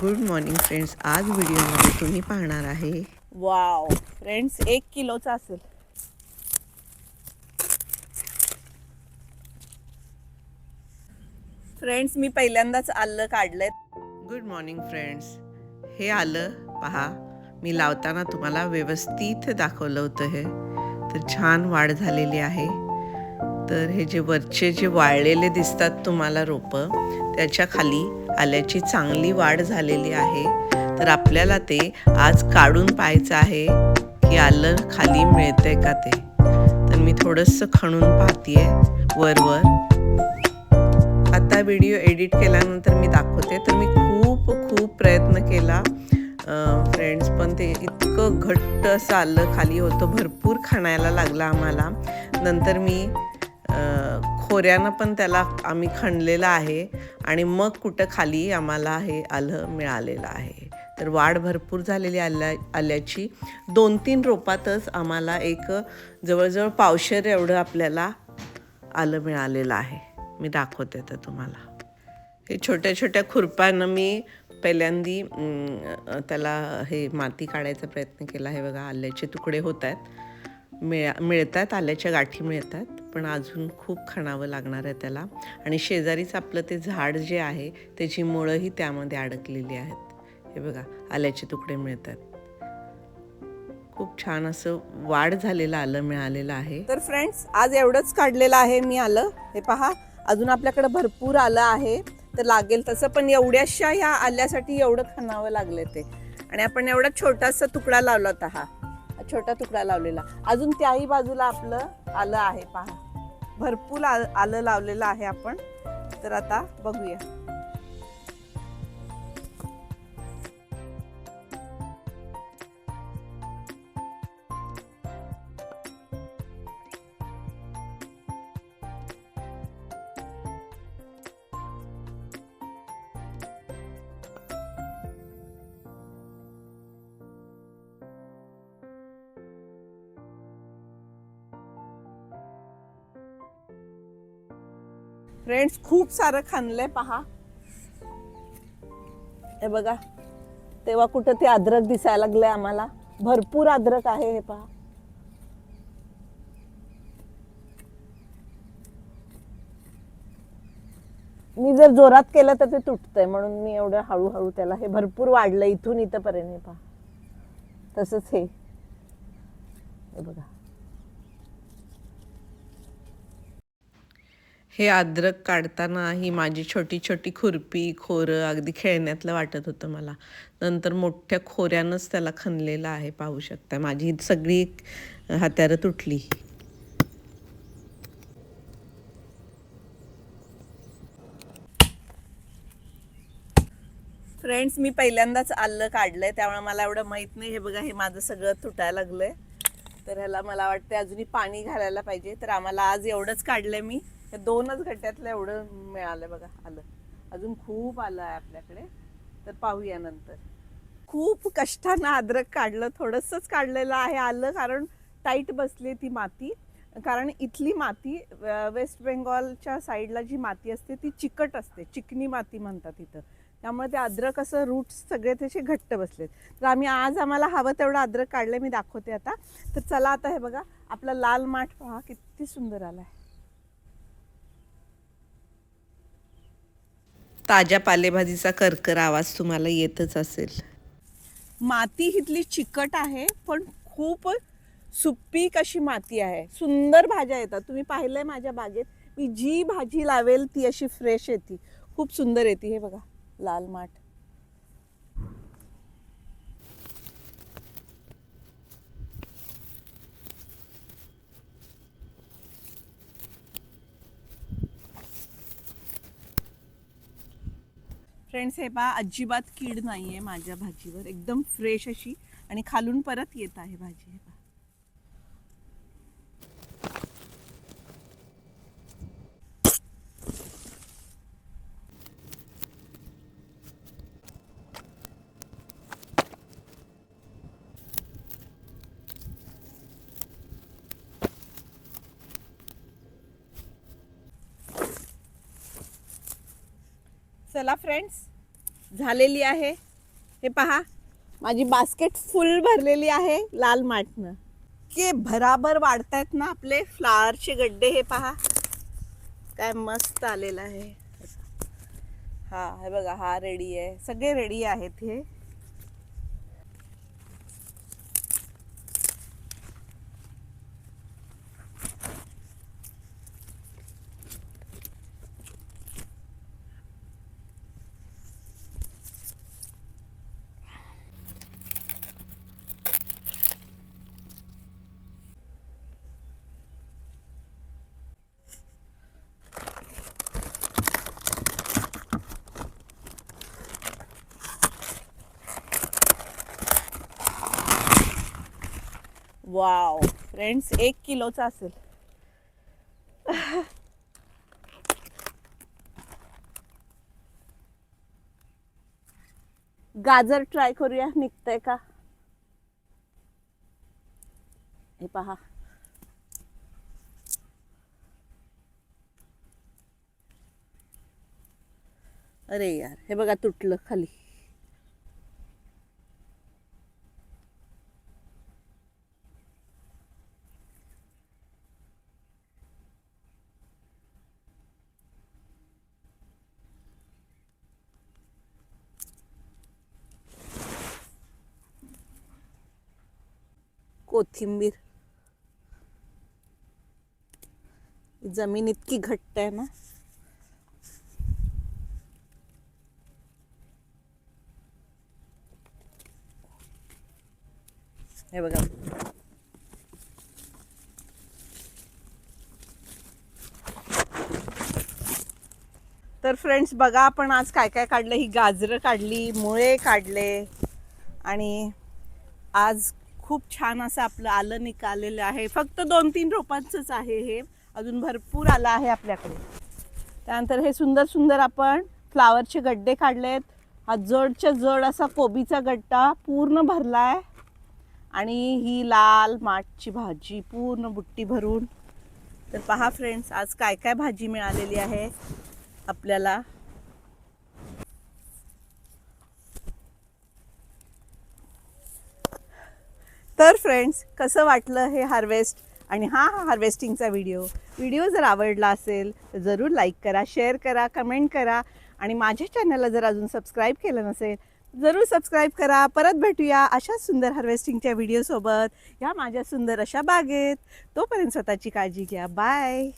Good morning friends. आज व्हिडिओमध्ये तुम्ही पाहणार आहे वाव फ्रेंड्स 1 किलोचा असेल. फ्रेंड्स मी पहिल्यांदाच आलं काढलंय. Good morning friends. हे आलं पहा, मी लावताना तुम्हाला व्यवस्थित दाखवलं होतं. हे तर छान वाढ झालेली आहे. तर हे जे वरचे जे वाळलेले दिसतात तुम्हाला रोपं, त्याच्या खाली आल्याची चांगली वाढ झालेली आहे. तर आपल्याला ते आज काढून पाहायचं आहे की आलं खाली मिळतंय का ते. तर मी थोडंसं खणून पाहतीये वर. आता व्हिडिओ एडिट केल्यानंतर मी दाखवते. तर मी खूप प्रयत्न केला फ्रेंड्स, पण ते इतकं घट्ट असं आलं खाली होतं. भरपूर खणायला लागला आम्हाला. नंतर मी खोऱ्यानं पण त्याला आम्ही खणलेलं आहे आणि मग कुठं खाली आम्हाला हे आलं मिळालेलं आहे. तर वाढ भरपूर झालेली आल्याची. 2-3 रोपातच आम्हाला एक जवळजवळ पावशेर एवढं आपल्याला आलं मिळालेलं आहे. मी दाखवते तर तुम्हाला. हे छोट्या खुरप्यानं मी पहिल्यांदी त्याला हे माती काढायचा प्रयत्न केला. हे बघा, आल्याचे तुकडे होत आहेत, मिळत आहेत, आल्याच्या गाठी मिळत आहेत, पण अजून खूप खणावं लागणार आहे त्याला. आणि शेजारीच आपलं ते झाड जे आहे त्याची मुळंही त्यामध्ये अडकलेली आहेत. हे बघा, आल्याचे तुकडे मिळत आहेत. खूप छान असं वाढ झालेलं आलं मिळालेलं आहे. तर फ्रेंड्स आज एवढंच काढलेलं आहे मी आलं. हे पहा, अजून आपल्याकडे भरपूर आलं आहे. तर लागेल तसं, पण एवढ्याशा ह्या आल्यासाठी एवढं खणावं लागलं ते. आणि आपण एवढा छोटासा तुकडा लावला होता. हा छोटा तुकडा लावलेला. अजून त्याही बाजूला आपलं आलं आहे. पहा, भरपूर आलं लावलेलं आहे आपण. तर आता बघूया. फ्रेंड्स खूप सारं खणलंय. पहा, हे बघा, तेव्हा कुठं ते अद्रक दिसायला लागलंय आम्हाला. भरपूर अद्रक आहे. हे पहा, मी जर जोरात केलं तर ते तुटतंय, म्हणून मी एवढं हळूहळू त्याला. हे भरपूर वाढलं इथून इथपर्यंत. पहा, तसंच हे बघा. हे अद्रक काढताना ही माझी छोटी खुरपी खोरं अगदी खेळण्यातलं वाटत होतं मला. नंतर मोठ्या खोऱ्यानंच त्याला खणलेलं आहे. पाहू शकता, माझी सगळी हात्यारं तुटली. फ्रेंड्स मी पहिल्यांदाच आलं काढलंय, त्यामुळे मला एवढं माहित नाही. हे बघा, हे माझं सगळं तुटायला लागलंय. तर ह्याला मला वाटतं अजूनही पाणी घालायला पाहिजे. तर आम्हाला आज एवढंच काढलंय मी. हे 2च गट्ट्यातलं एवढं मिळालं बघा आलं. अजून खूप आलं आहे आपल्याकडे. तर पाहूया नंतर. खूप कष्टानं अद्रक काढलं. थोडंसंच काढलेलं आहे आलं, कारण टाईट बसली ती माती. कारण इथली माती, वेस्ट बेंगॉलच्या साईडला जी माती असते ती चिकट असते, चिकनी माती म्हणतात इथं. त्यामुळे ते अद्रक असं रूट्स सगळे त्याचे घट्ट बसलेत. तर आम्हाला हवं तेवढं अद्रक काढलं. मी दाखवते आता. तर चला आता. हे बघा, आपला लाल माठ पहा किती सुंदर आलाय. ताज्या पालेभाजीचा करकर आवाज तुम्हाला येतच असेल. माती इथली चिकट आहे, पण खूप सुपीक अशी माती आहे. सुंदर भाज्या येतात. तुम्ही पाहिलंय माझ्या बागेत, मी जी भाजी लावेल ती अशी फ्रेश येते, खूप सुंदर येते. हे बघा, लाल माठ. फ्रेंड्स हे पहा, अजिबात कीड नाहीये माझ्या भाजीवर. एकदम फ्रेश अशी, आणि खालून परत येत आहे भाजी. हे पहा. चला फ्रेंड्स, झालेली आहे हे पहा, माझी बास्केट फुल भरलेली आहे लाल माठनं. के भराभर वाढतायत ना आपले फ्लावरचे गड्डे. हे पहा काय मस्त आलेलं आहे. हा हे बघा, हा रेडी आहे, सगळे रेडी आहेत हे. वाव फ्रेंड्स, 1 किलोचा असेल. गाजर ट्राय करूया, निघतंय का. हे पहा, अरे यार, हे बघा तुटलं खाली. कोथिंबीर, जमीन इतकी घट्ट आहे ना. हे बघा, तर फ्रेंड्स बघा, आपण आज काय काय काढलं. ही गाजरं काढली, मुळे काढले, आणि आज खूप छान असं आपलं आलं निघालेलं आहे. फक्त 2-3 रोपांचंच आहे हे, अजून भरपूर आलं आहे आपल्याकडे. त्यानंतर हे सुंदर सुंदर आपण फ्लावरचे गड्डे काढलेत. हा जडच्या जड असा कोबीचा गड्डा पूर्ण भरलाय, आणि ही लाल माठची भाजी पूर्ण बुट्टी भरून. तर पहा फ्रेंड्स, आज काय काय भाजी मिळालेली आहे आपल्याला. तर फ्रेंड्स, कसं वाटलं हे हार्वेस्ट आणि हा हार्वेस्टिंगचा व्हिडिओ जर आवडला असेल तर जरूर लाईक करा, शेअर करा, कमेंट करा, आणि माझ्या चॅनलला जर अजून सबस्क्राईब केलं नसेल जरूर सबस्क्राईब करा. परत भेटूया अशा सुंदर हार्वेस्टिंगच्या व्हिडिओसोबत या माझ्या सुंदर अशा बागेत. तोपर्यंत स्वतःची काळजी घ्या. बाय.